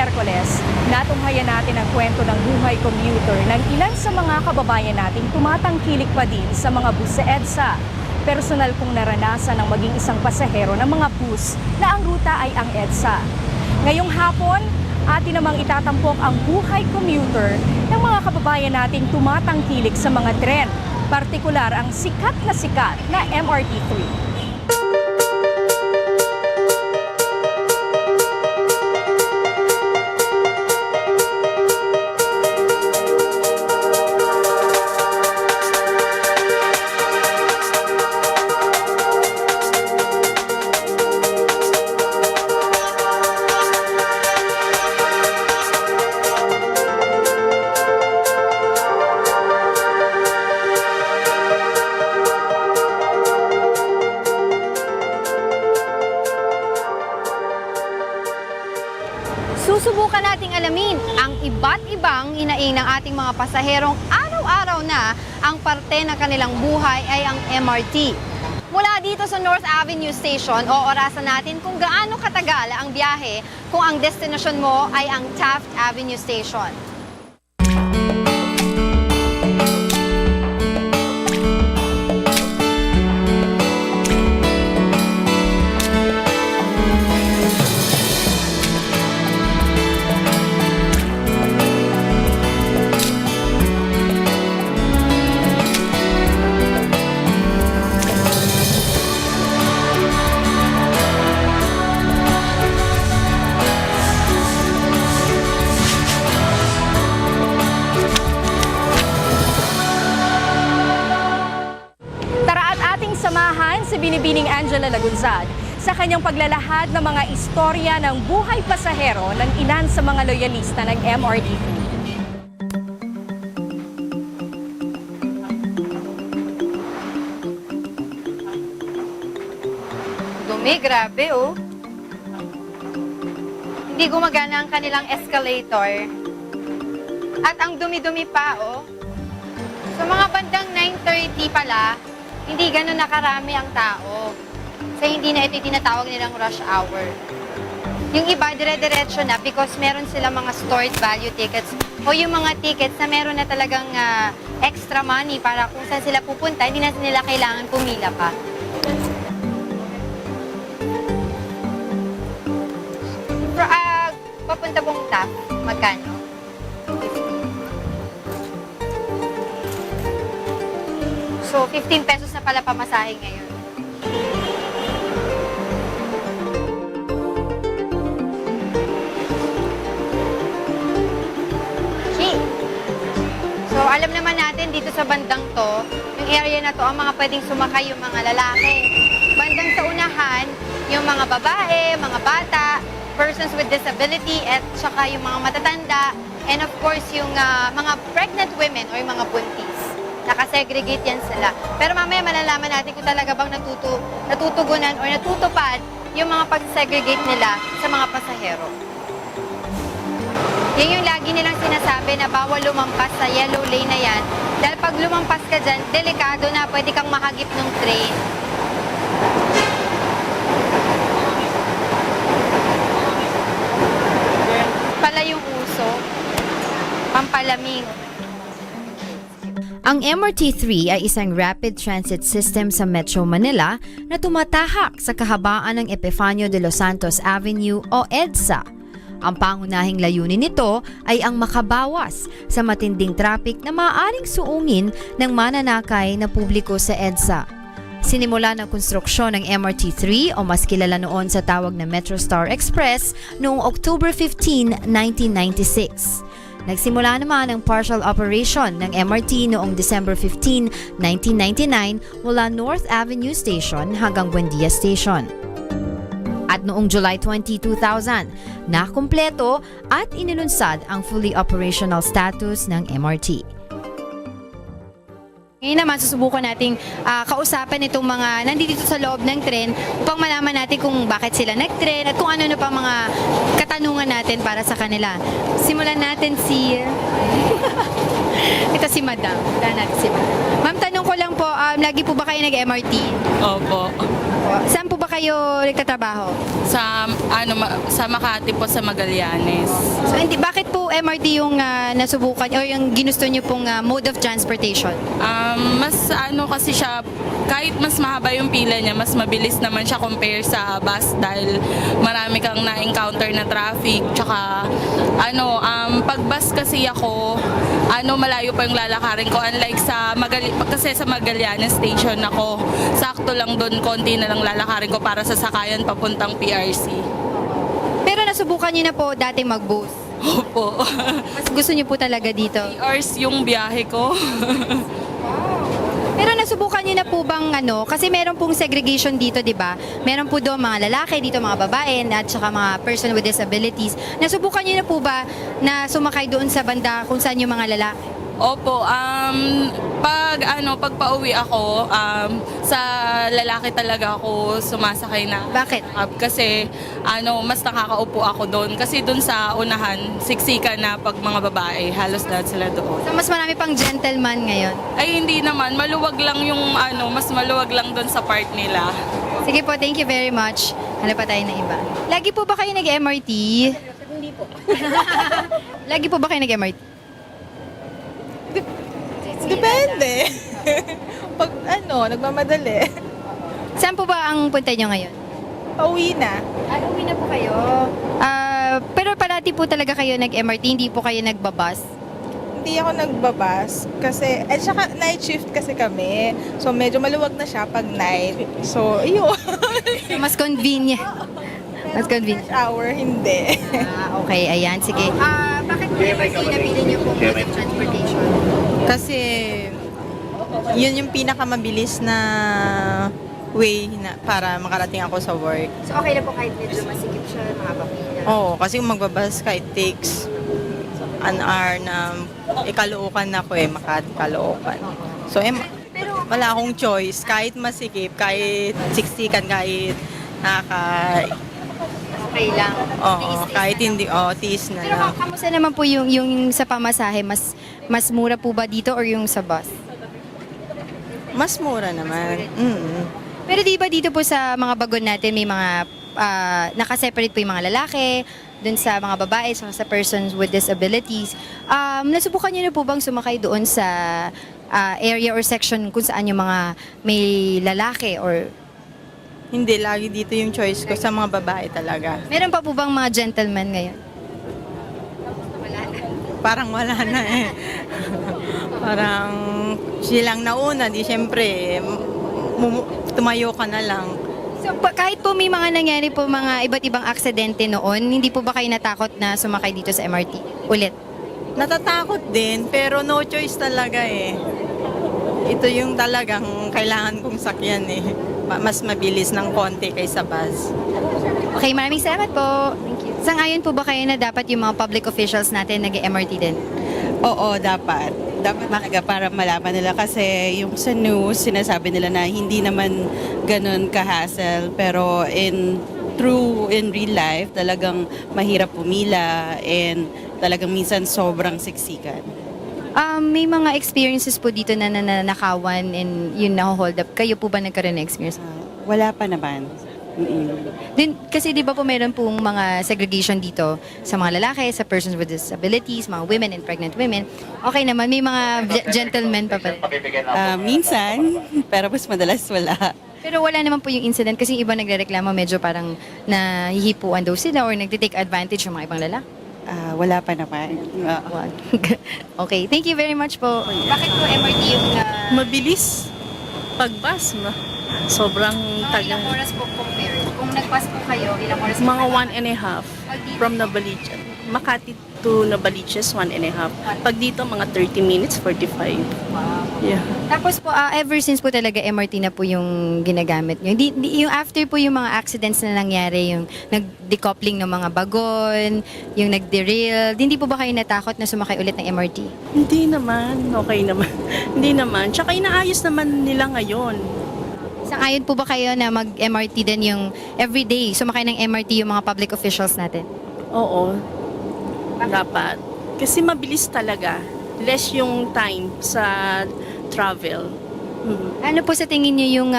Miyerkules, natunghayan natin ang kwento ng buhay commuter ng ilan sa mga kababayan nating tumatangkilik pa din sa mga bus sa EDSA. Personal kong naranasan ang maging isang pasahero ng mga bus na ang ruta ay ang EDSA. Ngayong hapon, atin namang itatampok ang buhay commuter ng mga kababayan nating tumatangkilik sa mga tren, partikular ang sikat na MRT3. Susubukan nating alamin ang iba't ibang hinaing ng ating mga pasaherong araw-araw na ang parte ng kanilang buhay ay ang MRT. Mula dito sa North Avenue Station, oorasan natin kung gaano katagal ang biyahe kung ang destinasyon mo ay ang Taft Avenue Station. Samahan si Binibining Angela Lagunzad sa kanyang paglalahad ng mga istorya ng buhay pasahero ng ilan sa mga loyalista ng MRT3. Dumi, grabe oh. Hindi gumagana ang kanilang escalator. At ang dumi-dumi pa oh. Sa mga bandang 9:30 pala, hindi gano'n nakarami ang tao. So hindi na ito tinatawag nilang rush hour. Yung iba, dire-diretso na because meron sila mga stored value tickets o yung mga tickets na meron na talagang extra money para kung saan sila pupunta, hindi na nila kailangan pumila pa. Papunta pong Taft, magkano? So, 15 pesos na pala pamasahe ngayon. Okay. So, alam naman natin dito sa bandang to, yung area na to, ang mga pwedeng sumakay yung mga lalaki. Bandang sa unahan, yung mga babae, mga bata, persons with disability, at saka yung mga matatanda, and of course, yung mga pregnant women o yung mga buntis. Nakasegregate yan sila. Pero mamaya malalaman natin kung talaga bang natutugunan o natutupad yung mga pag-segregate nila sa mga pasahero. Yan yung lagi nilang sinasabi na bawal lumampas sa yellow lane na yan. Dahil pag lumampas ka dyan, delikado na, pwede kang mahagip ng train. Pala yung uso, pampalamig. Ang MRT3 ay isang rapid transit system sa Metro Manila na tumatahak sa kahabaan ng Epifanio de los Santos Avenue o EDSA. Ang pangunahing layunin nito ay ang makabawas sa matinding traffic na maaaring suungin ng mananakay na publiko sa EDSA. Sinimula ng konstruksyon ng MRT3 o mas kilala noon sa tawag na Metro Star Express noong October 15, 1996. Nagsimula naman ang partial operation ng MRT noong December 15, 1999 mula North Avenue Station hanggang Buendia Station. At noong July 20, 2000, nakumpleto at inilunsad ang fully operational status ng MRT. Ngayon naman, susubukan nating kausapin itong mga nandito sa loob ng tren upang malaman natin kung bakit sila nag-tren at kung ano pa mga katanungan natin para sa kanila. Simulan natin si... Ito si Madam. Ma'am, tanong ko lang po, lagi po ba kayo nag-MRT? Opo. Saan po ba kayo nagtatrabaho? Sa Makati po, sa Magallanes. So, bakit po MRT yung nasubukan o yung ginusto niyo pong mode of transportation? Mas kasi siya, kahit mas mahaba yung pila niya, mas mabilis naman siya compare sa bus dahil marami kang na-encounter na traffic. Tsaka pag bus kasi ako, malayo pa yung lalakarin ko. Unlike kasi sa Magallanes Station ako, sakto lang doon, konti na lang lalakarin ko para sa sakayan papuntang PRC. Pero nasubukan niyo na po dati mag-bus. Opo. Mas gusto niyo po talaga dito. 3 hours yung biyahe ko. Pero nasubukan niyo na po bang kasi meron pong segregation dito, di ba? Meron po doon mga lalaki, dito mga babae, at saka mga person with disabilities. Nasubukan niyo na po ba na sumakay doon sa banda kung saan yung mga lalaki? Opo, pag pauwi ako, sa lalaki talaga ako sumasakay na. Bakit? Kasi mas nakakaupo ako doon. Kasi doon sa unahan, siksikan na pag mga babae, halos lahat sila doon. So mas marami pang gentleman ngayon. Ay hindi naman, maluwag lang yung mas maluwag lang doon sa part nila. Sige po, thank you very much. Hanap pa tayo ng iba. Lagi po ba kayo nag-MRT? Hindi po. Lagi po ba kayo nag-MRT? Depende. Pag nagmamadali. Saan po ba ang punta nyo ngayon? Pauwi na. Uwi na po kayo. Pero parati po talaga kayo nag-MRT, hindi po kayo nagbabas. Hindi ako nagbabas kasi, saka night shift kasi kami. So, medyo maluwag na siya pag night. So, yun. So, mas convenient. Mas convenient. Hour, hindi. Okay, ayan, sige. Bakit po MRT napili nyo po mode of transportation? Kasi yun yung pinakamabilis na way na para makarating ako sa work. So okay na po kahit medyo masikip siya, mga papila. Oo, kasi kung magbabas ka, it takes an hour na Caloocan na ako Makati, Caloocan. So wala akong choice, kahit masikip, kahit siksikan, kahit Okay lang. oo, kahit hindi, tiis na Pero lang. kamusta naman po yung sa pamasahe? Mas mura po ba dito or yung sa bus? Mas mura naman. Pero di ba dito po sa mga bagon natin may mga nakaseparate po yung mga lalaki, dun sa mga babae, sa persons with disabilities. Nasubukan niyo na po bang sumakay doon sa area or section kung saan yung mga may lalaki or Hindi, lagi dito yung choice ko sa mga babae talaga. meron pa po bang mga gentlemen ngayon? Parang wala na eh. Parang silang nauna, di syempre, tumayo ka na lang. So kahit po may mga nangyari po mga iba't ibang aksidente noon, hindi po ba kayo natakot na sumakay dito sa MRT ulit? Natatakot din, pero no choice talaga eh. Ito yung talagang kailangan kong sakyan eh. Mas mabilis ng konti kaysa bus. Okay, maraming salamat po. Thank you. Sang-ayon po ba kayo na dapat yung mga public officials natin nag-MRT din? Oo, dapat. Dapat talaga para malaman nila kasi yung sa news, sinasabi nila na hindi naman ganun ka-hassle. Pero in real life, talagang mahirap pumila and talagang minsan sobrang siksikan. May mga experiences po dito na nanakawan and yun na-hold up. Kayo po ba nagkaroon ng experience? Wala pa naman. Din, kasi di ba po meron pong mga segregation dito sa mga lalaki, sa persons with disabilities, mga women and pregnant women. Okay naman, may mga gentlemen pa pa. Minsan, pero mas madalas wala. Pero wala naman po yung incident kasi iba nagrereklamo medyo parang nahihipuan daw sila or nagtitake advantage ng mga ibang lalaki. Wala pa naman. Okay, thank you very much po. Bakit po MRT yung Mabilis pag-bus. Sobrang tagal. ilang oras po compare? Kung nag-bus po kayo, ilang oras po Mga kayo? 1.5 from Novaliches. Makati to Novaliches, 1.5. Pag dito, mga 30 minutes, 45. Yeah. Tapos po, ever since po talaga MRT na po yung ginagamit nyo. Yung after po yung mga accidents na nangyari, yung nag-decoupling ng mga bagon, yung nag-derail, hindi po ba kayo natakot na sumakay ulit ng MRT? Hindi naman. Okay naman. Hindi naman. Tsaka inaayos naman nila ngayon. Sang-ayon po ba kayo na mag-MRT din yung everyday, sumakay ng MRT yung mga public officials natin? Oo. Dapat. Kasi mabilis talaga. Less yung time sa travel. Ano po sa tingin niyo yung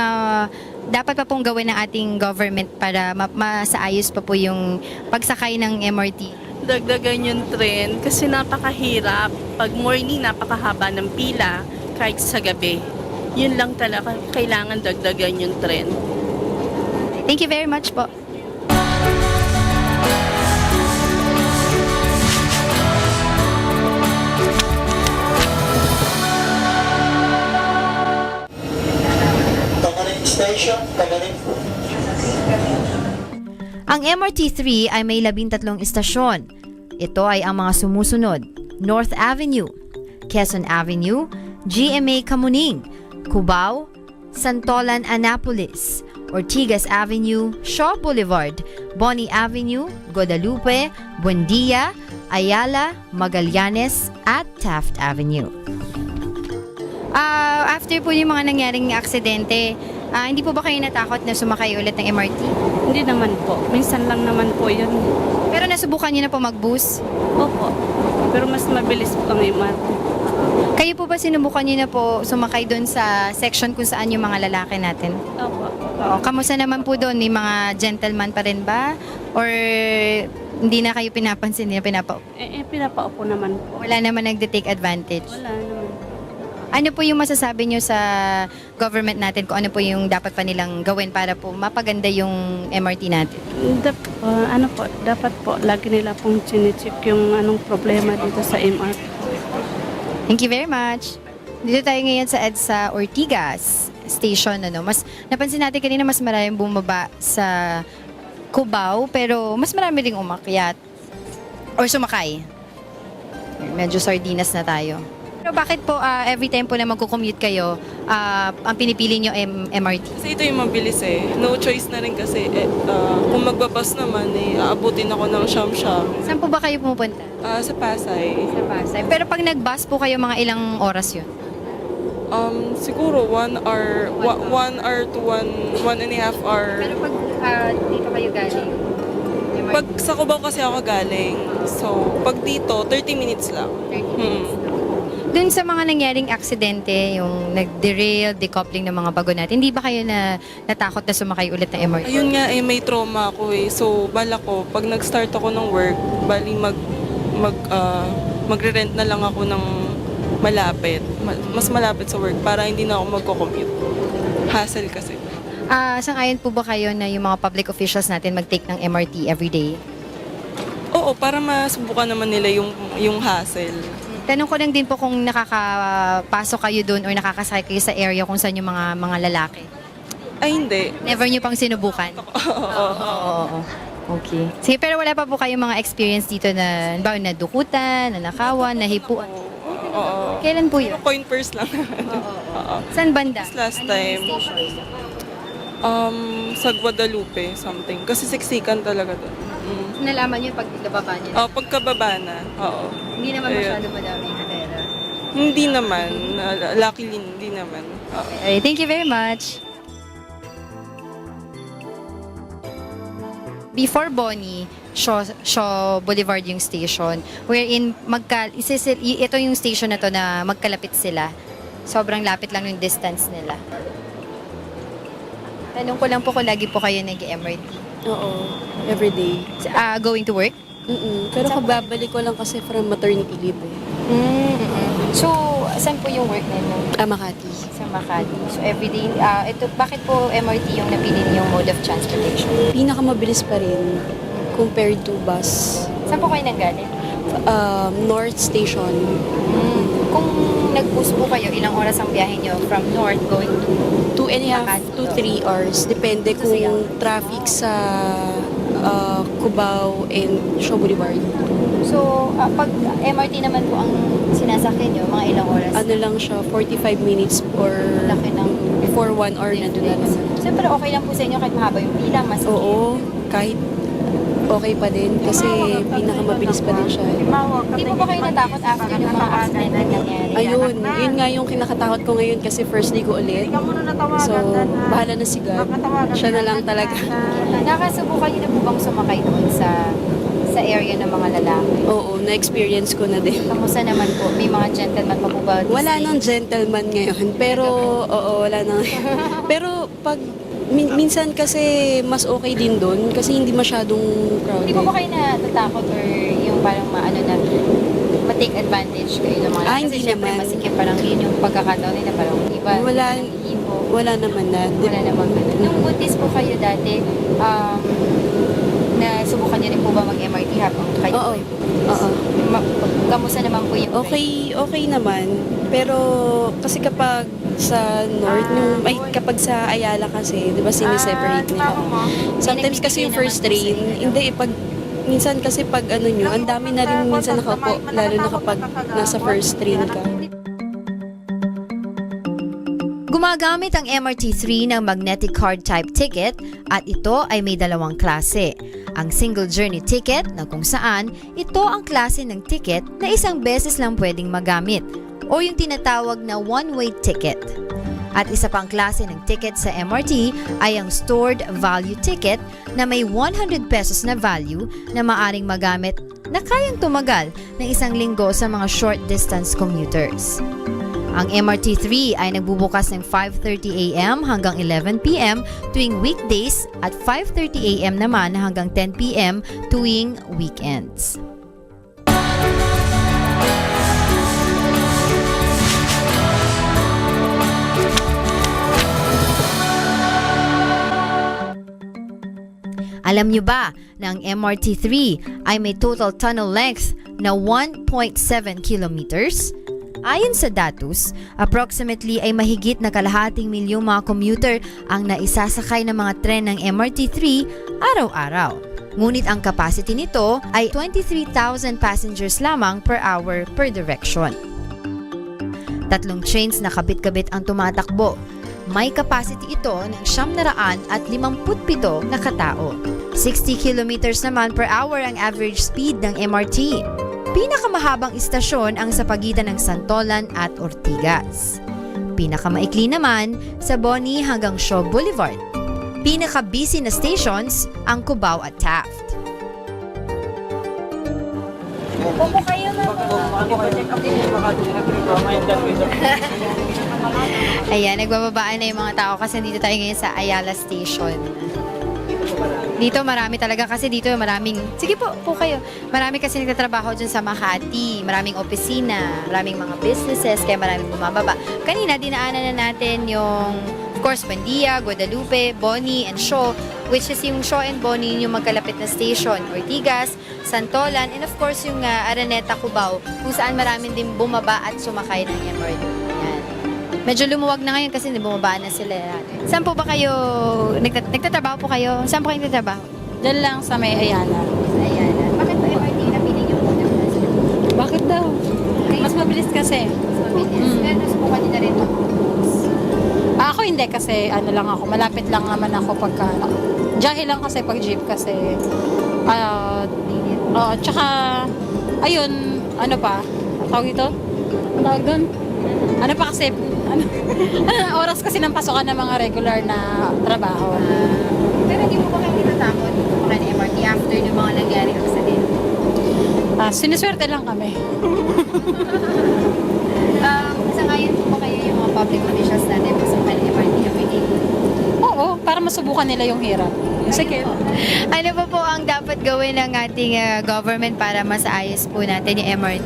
dapat pa pong gawin ng ating government para masaayos pa po yung pagsakay ng MRT? Dagdagan yung trend kasi napakahirap. Pag morning, napakahaba ng pila kahit sa gabi. Yun lang talaga, kailangan dagdagan yung trend. Thank you very much po. Tagaling Station, Tagaling. Ang MRT-3 ay may 13 istasyon. Ito ay ang mga sumusunod: North Avenue, Quezon Avenue, GMA Kamuning, Cubao, Santolan Annapolis, Ortigas Avenue, Shaw Boulevard, Boni Avenue, Guadalupe, Buendia, Ayala, Magallanes, at Taft Avenue. After po yung mga nangyaring aksidente, hindi po ba kayo natakot na sumakay ulit ng MRT? Hindi naman po. Minsan lang naman po yun. Pero nasubukan niyo na po mag-bus? Opo. Pero mas mabilis po ang MRT. Kayo po ba sinubukan niyo na po sumakay doon sa section kung saan yung mga lalaki natin? Opo. Oo. Kamusta naman po doon? May mga gentleman pa rin ba? Or hindi na kayo pinapansin, hindi na Pinapaupo naman po. wala naman nagde-take advantage? Wala naman. Ano po yung masasabi nyo sa government natin kung ano po yung dapat pa nilang gawin para po mapaganda yung MRT natin? Dapat po, lagi nila pong chine-check yung anong problema dito sa MRT. Thank you very much. Dito tayo ngayon sa EDSA Ortigas Station. Mas napansin natin kanina mas maraming bumaba sa Cubao pero mas marami ring umakyat or sumakay. Medyo sardinas na tayo. Pero bakit po every time po na magko-commute kayo, ang pinipili nyo MRT? Kasi ito yung mabilis eh. No choice na rin kasi. Kung magbabas naman aabutin ako ng siyam-siyam. Saan po ba kayo pumupunta? Sa Pasay. Sa Pasay. Pero pag nag-bus po kayo, mga ilang oras yun? Siguro 1 hour, 1 hour to 1.5 hour. Pero pag dito kayo galing, Pag sa Cubao kasi ako galing. So, pag dito, 30 minutes lang. 30 minutes. Dun sa mga nangyaring aksidente, yung nag-derail, decoupling ng mga bago natin, hindi ba kayo natakot na sumakay ulit ng MRT? Ayun nga may trauma ako eh. So, bala ko, pag nag-start ako ng work, bali magre-rent na lang ako ng malapit. Mas malapit sa work para hindi na ako magko-commute. Hassle kasi. Sang-ayon po ba kayo na yung mga public officials natin mag-take ng MRT everyday? Oo, para masubukan naman nila yung hassle. Tanong ko lang din po kung nakakapasok kayo doon or nakakasakay kayo sa area kung saan yung mga lalaki. Ay, hindi. Never nyo pang sinubukan? Oo. Okay. Sige, pero wala pa po kayong mga experience dito na nadukutan, nanakawan, nahipuan? Oo. Kailan po yun? Coin purse lang. Oo. Saan banda? Last Anong time. station? Sa Guadalupe, something. Kasi siksikan talaga doon. Nalaman nyo pag nababa nyo? Pagkababa na. Oo. Hindi naman Ayun. masyado madami yung pera. Hindi naman. Luckily, hindi naman. Oo. Okay, thank you very much. Before Boni, Shaw Boulevard yung station, wherein ito yung station na to na magkalapit sila. Sobrang lapit lang yung distance nila. Tanong ko lang po kung lagi po kayo nag-MRT. Oo, everyday. Going to work? Pero kababalik ko lang kasi from maternity leave eh. So, saan po yung work ninyo? Makati. Sa Makati. So, everyday, bakit po MRT yung napili niyong mode of transportation? Pinakamabilis pa rin compared to bus. Saan po kayo nanggaling? North Station. Kung nag-bus po kayo, ilang oras ang biyahe nyo from North going to 2.5 to 3 hours. Depende kung traffic sa Cubao and Shaw Boulevard. So, pag MRT naman po ang sinasakyan nyo, mga ilang oras? Ano lang siya, 45 minutes or Laki ng before 1 hour na doon na naman. Siyempre, okay lang po sa inyo kahit mahaba yung pila, mas Oo, kahit okay pa din kasi pinakamabilis pa din siya. Hindi po ba kayo natakot after ng mga accident na nangyari? Ayun, yun nga yung kinakatakot ko ngayon kasi first day ko ulit. So, bahala na si God. Siya na lang talaga. Nakasubukan niyo na po bang sumakay doon sa area ng mga lalaki? Oo, na-experience ko na din. Kamusta naman po? May mga gentleman pa po ba? Wala nang gentleman ngayon, pero oo, wala nang. Pero pag minsan kasi mas okay din doon kasi hindi masyadong crowded. Hindi po ba kayo natatakot or yung parang maano na ma-take advantage kayo ng mga Ah, kasi hindi syempre naman. masikip parang yun yung pagkakataon nila parang iba. Wala naman na. Wala naman ganun. Nung buntis po kayo dati, nasubukan niyo rin po ba mag-MRT habang kayo Oo. po ay buntis? Oo. Kamusta naman po yung Okay naman. Pero kasi kapag sa North, kapag sa Ayala kasi, di ba siniseparate nila. Sometimes kasi yung first train, hindi minsan kasi pag ang dami na rin minsan nakaupo, lalo na kapag nasa first train ka. Gumagamit ang MRT3 ng magnetic card type ticket at ito ay may dalawang klase. Ang single journey ticket na kung saan ito ang klase ng ticket na isang beses lang pwedeng magamit o yung tinatawag na one-way ticket. At isa pang klase ng ticket sa MRT ay ang stored value ticket na may 100 pesos na value na maaring magamit na kayang tumagal ng isang linggo sa mga short distance commuters. Ang MRT3 ay nagbubukas ng 5:30 a.m. hanggang 11 p.m. tuwing weekdays at 5:30 a.m. naman hanggang 10 p.m. tuwing weekends. Alam niyo ba na ang MRT3 ay may total tunnel length na 1.7 kilometers? Ayon sa datos, approximately ay mahigit na kalahating milyong mga commuter ang naisasakay ng mga tren ng MRT3 araw-araw. Ngunit ang capacity nito ay 23,000 passengers lamang per hour per direction. 3 trains na kabit-kabit ang tumatakbo. May capacity ito ng 757 na katao. 60 kilometers naman per hour ang average speed ng MRT. Pinakamahabang istasyon ang sa pagitan ng Santolan at Ortigas. Pinakamaikli naman sa Boni hanggang Shaw Boulevard. Pinaka-busy na stations ang Cubao at Taft. Opo kayo Ayan, nagbababaan na yung mga tao kasi dito tayo ngayon sa Ayala Station. Dito marami talaga kasi dito maraming, sige po kayo. Marami kasi nagtatrabaho dyan sa Makati, maraming opisina, maraming mga businesses, kaya maraming bumababa. Kanina, dinaanan na natin yung, of course, Bandia, Guadalupe, Boni, and Shaw, which is yung Shaw and Boni yung magkalapit na station, Ortigas, Santolan, and of course yung Araneta, Cubao, kung saan maraming din bumaba at sumakay ng MRT. Yan. Medyo lumuwag na ngayon kasi bumaba na sila. Saan po ba kayo, nagtatrabaho po kayo? Saan po kayo nagtatrabaho? Diyan lang sa may Ayala. Ayan. Bakit po MRT napili niyo po ng Bakit daw? Mas mabilis kasi. mabilis? Kaya nasubukan niyo na rin ito. Ako hindi kasi ano lang ako, malapit lang naman ako pagka Dahil lang kasi pag jeep kasi tsaka ayun, ano pa? Tawag ito? Tawag doon? Ano pa kasi oras kasi ng pasokan ng mga regular na trabaho. Pero hindi mo ba kayo natatakot kumakan ng MRT after ng mga nangyaring accident? Sinuswerte lang kami. Sa ngayon po ba kayo yung mga public officials natin pasukan ng MRT everyday? Oo, para masubukan nila yung hirap. Sige. Ano pa po ang dapat gawin ng ating government para masaayos po natin yung MRT?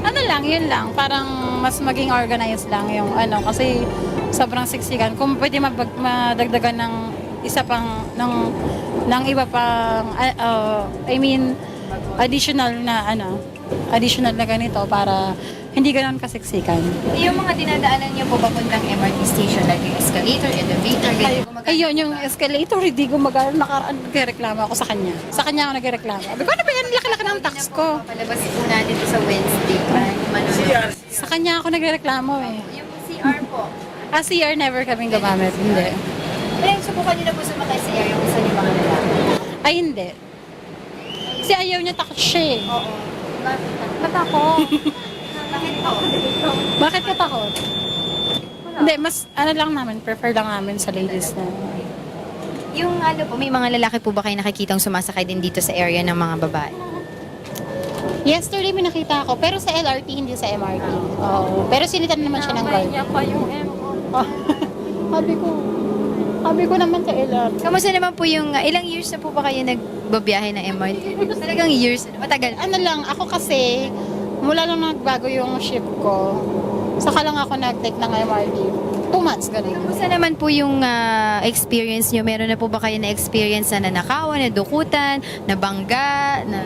Ano lang, yun lang. Parang mas maging organized lang yung kasi sobrang siksikan. Kung pwede madagdagan ng isa pang, ng iba pang, additional na ganito para hindi ganoon kasiksikan. Yung mga dinadaanan niyo po papuntang MRT station, like yung escalator, elevator, ganyan gumagana? Ayun, yung escalator, hindi gumagana. Nagreklamo ako sa kanya. Sa kanya ako nagreklamo. Sabi ko, ano ba yan? Laki-laki ng tax ko. Palabas po natin ito sa Wednesday para hindi manonood. Sa kanya ako nagreklamo eh. Yung CR po. CR never kaming gumamit. Hindi. Pero subukan niyo na po sumakay CR yung isa niyo mga lalaki. Ay, hindi. Kasi ayaw niya, takot siya eh. Oo. Matakot. Bakit po? Bakit ka takot? Hindi, mas lang namin, prefer lang namin sa ladies na. Yung po, may mga lalaki po ba kayo nakikitang sumasakay din dito sa area ng mga babae? Yesterday may nakita ako, pero sa LRT, hindi sa MRT. Oo. Pero sinitan naman siya ng guard. Niya pa yung MO. Sabi ko, Sabi ko naman sa LRT. Kamusta naman po yung, ilang years na po ba kayo nagbabiyahe ng MRT? Talagang years, matagal. Ano lang, ako kasi, mula lang nagbago yung shift ko, saka lang ako nag-take ng MRT. 2 months, ganun. Kamusta naman po yung experience nyo? Meron na po ba kayo na experience na nanakawan, na dukutan, na bangga, na...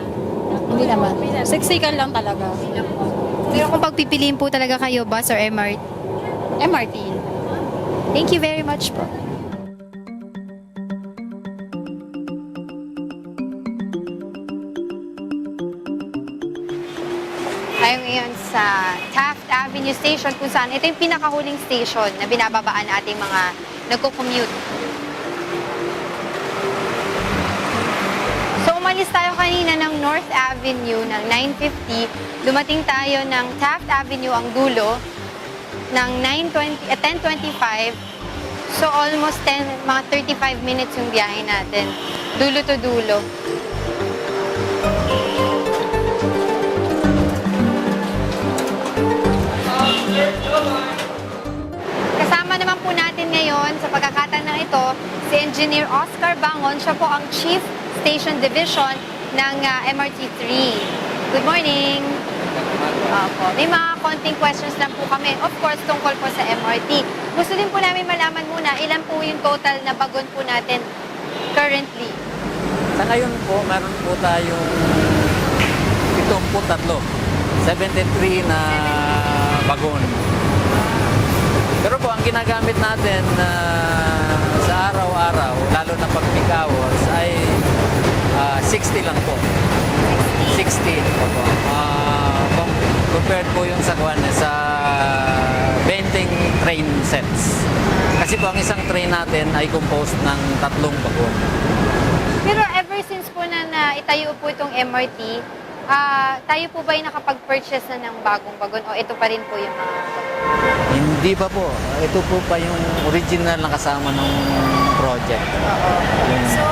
Hindi naman. Siksikan lang talaga. Pero kung pagpipiliin po talaga kayo, bus or MRT? MRT. Thank you very much po. Tayo ngayon sa Taft Avenue Station kung saan ito yung pinakahuling station na binababaan ating mga nagko-commute. So umalis tayo kanina ng North Avenue ng 9:50. Dumating tayo ng Taft Avenue ang dulo ng 10:25. So almost mga 35 minutes yung biyahe natin. Dulo to dulo. Kasama naman po natin ngayon sa pagkakataon ng ito si Engineer Oscar Bangon. Siya po ang Chief Station Division ng MRT3. Good morning! Opo. May mga konting questions lang po kami. Of course, tungkol po sa MRT. Gusto din po namin malaman muna ilan po yung total na bagon po natin currently. Sa ngayon po, meron po tayong 73 na bagon. Pero po, ang ginagamit natin sa araw-araw, lalo na pag peak hours, ay 60 lang po. 60 po. Compared po yung sa 20 train sets. Kasi po, ang isang train natin ay composed ng 3 bagon. Pero ever since po na itayo po itong MRT, tayo po ba yung nakapag-purchase na ng bagong bagon o ito pa rin po yung mga Hindi pa po. Ito po pa yung original na kasama ng project. So,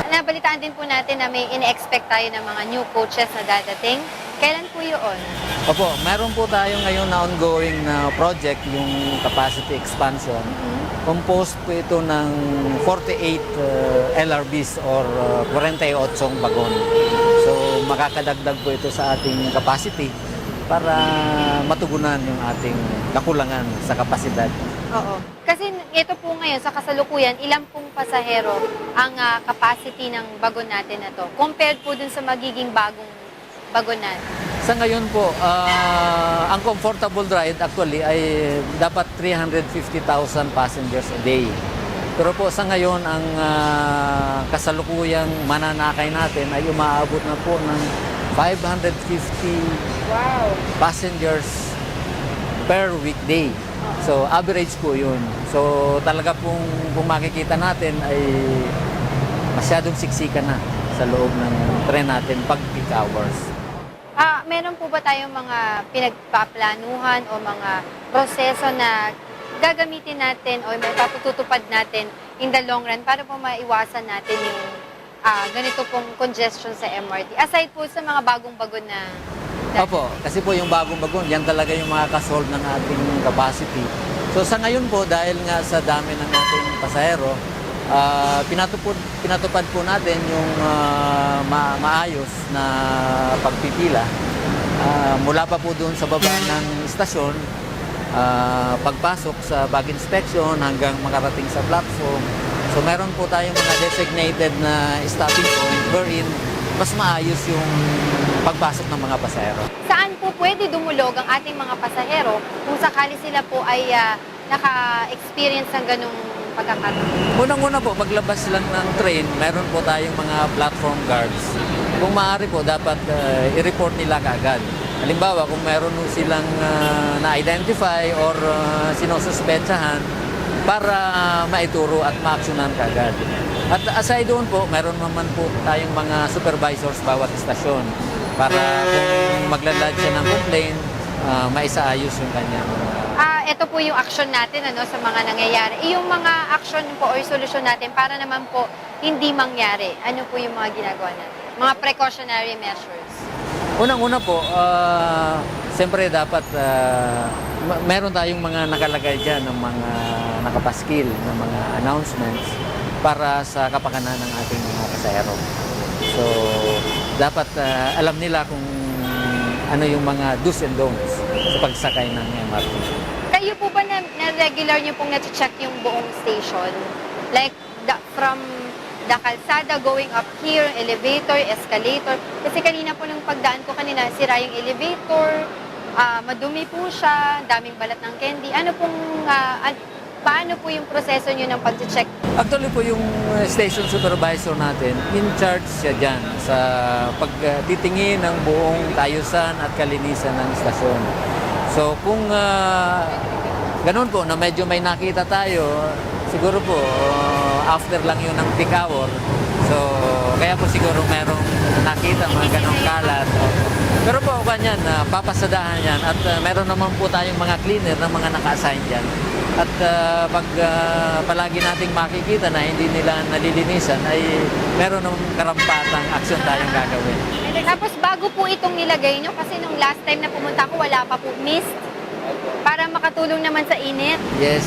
nabalitaan din po natin na may ine-expect tayo ng mga new coaches na dadating. Kailan po yun? Opo, meron po tayo ngayon na ongoing na project, yung capacity expansion. Composed po ito ng 48 LRBs or 48 bagon. So, makakadagdag po ito sa ating capacity para matugunan yung ating kakulangan sa kapasidad. Oo. Kasi ito po ngayon, sa kasalukuyan, ilang pong pasahero ang capacity ng bagon natin na to compared po dun sa magiging bagong bagon natin? Sa ngayon po, ang comfortable ride actually ay dapat 350,000 passengers a day. Pero po sa ngayon, ang kasalukuyang mananakay natin ay umaabot na po ng 550 passengers per weekday. So average po yun. So talaga pong kung makikita natin ay masyadong siksikan na sa loob ng tren natin pag peak hours. Meron po ba tayong mga pinagpaplanuhan o mga proseso na gagamitin natin o may papatutupad natin in the long run para po maiwasan natin yung ganito pong congestion sa MRT? Aside po sa mga bagong bagon na... Opo, kasi po yung bagong bagon, yan talaga yung makakasolve ng ating capacity. So sa ngayon po, dahil nga sa dami ng ating pasahero, pinatupad po natin yung maayos na pagpipila. Mula pa po doon sa baba ng istasyon, pagpasok sa bag inspection hanggang makarating sa platform. So meron po tayong mga designated na stopping point wherein mas maayos yung pagpasok ng mga pasahero. Saan po pwede dumulog ang ating mga pasahero kung sakali sila po ay naka-experience ng ganung pagkakataon? Unang-una po, paglabas lang ng train, meron po tayong mga platform guards. Kung maaari po, dapat i-report nila kaagad. Halimbawa, kung meron silang na-identify or sinususpetsahan para maituro at ma-actionan kaagad. At aside doon po, meron naman po tayong mga supervisors bawat istasyon para kung maglalodge siya ng complaint, maisaayos yung kanyang... Ito po yung action natin sa mga nangyayari. Yung mga action po or solusyon natin para naman po hindi mangyari. Ano po yung mga ginagawa natin? Mga precautionary measures. Unang-una po, siyempre dapat meron tayong mga nakalagay dyan ng mga nakapaskil ng mga announcements para sa kapakanan ng ating mga pasahero. So, dapat alam nila kung ano yung mga do's and don'ts sa pagsakay ng MRT. Kayo po ba na regular nyo pong na-check yung buong station? Like, from the kalsada going up here, elevator, escalator. Kasi kanina po nung pagdaan ko kanina, sira yung elevator, madumi po siya, daming balat ng candy. Paano po yung proseso nyo ng pag-check? Actually po yung station supervisor natin, in charge siya dyan sa pagtitingin ng buong tayusan at kalinisan ng istasyon. So kung ganun po na medyo may nakita tayo, siguro po after lang yun ng peak hour. So kaya po siguro merong nakita mga ganong kalat. Pero po kanyan, papasadahan yan at meron naman po tayong mga cleaner na mga naka-assign dyan. At pag palagi nating makikita na hindi nila nalilinisan, ay meron ng karampatang aksyon tayong gagawin. Tapos bago po itong nilagay nyo, kasi nung last time na pumunta ko, wala pa po mist. Para makatulong naman sa init. Yes.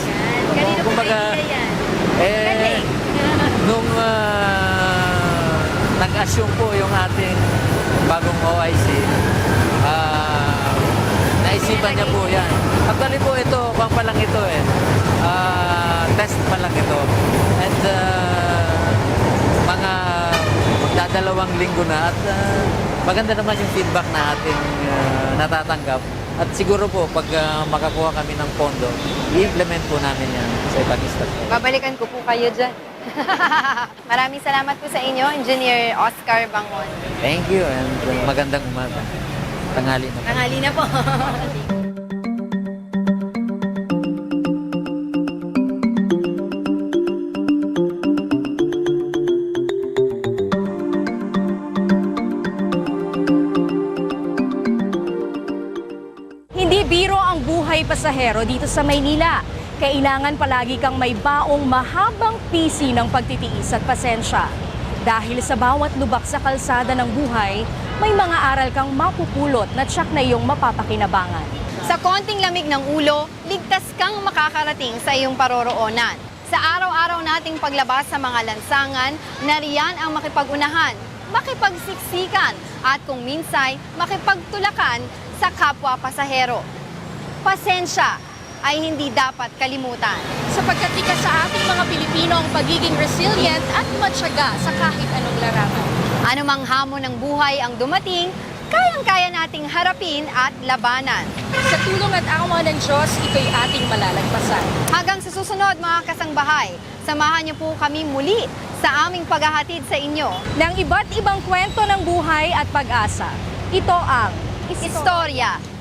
Kanino po Kumbaga, idea yan? nung nag-assume po yung ating bagong OIC, naisipan niya po yan. Actually po ito, kung pa lang ito test pa lang ito. And mga magdadalawang linggo na at maganda naman yung feedback na ating natatanggap. At siguro po, pag makakuha kami ng pondo, i-implement po namin yan sa ibang istasyon. Babalikan ko po kayo dyan. Maraming salamat po sa inyo, Engineer Oscar Bangon. Thank you and magandang umaga. Tanghali na po. Tanghali na po. Hindi biro ang buhay pasahero dito sa Maynila. Kailangan palagi kang may baong mahabang pisi ng pagtitiis at pasensya. Dahil sa bawat lubak sa kalsada ng buhay, may mga aral kang mapupulot na tiyak na iyong mapapakinabangan. Sa konting lamig ng ulo, ligtas kang makakarating sa iyong paroroonan. Sa araw-araw nating paglabas sa mga lansangan, nariyan ang makipag-unahan, makipagsiksikan, at kung minsay, makipagtulakan sa kapwa pasahero. Pasensya ay hindi dapat kalimutan. Sapagkat ika sa ating mga Pilipino ang pagiging resilient at matyaga sa kahit anong larangan. Anumang hamon ng buhay ang dumating, kayang-kaya nating harapin at labanan. Sa tulong at awa ng Diyos, ito'y ating malalagpasan. Hanggang sa susunod mga kasangbahay, samahan niyo po kami muli sa aming paghahatid sa inyo Ng iba't ibang kwento ng buhay at pag-asa. Ito ang Istorya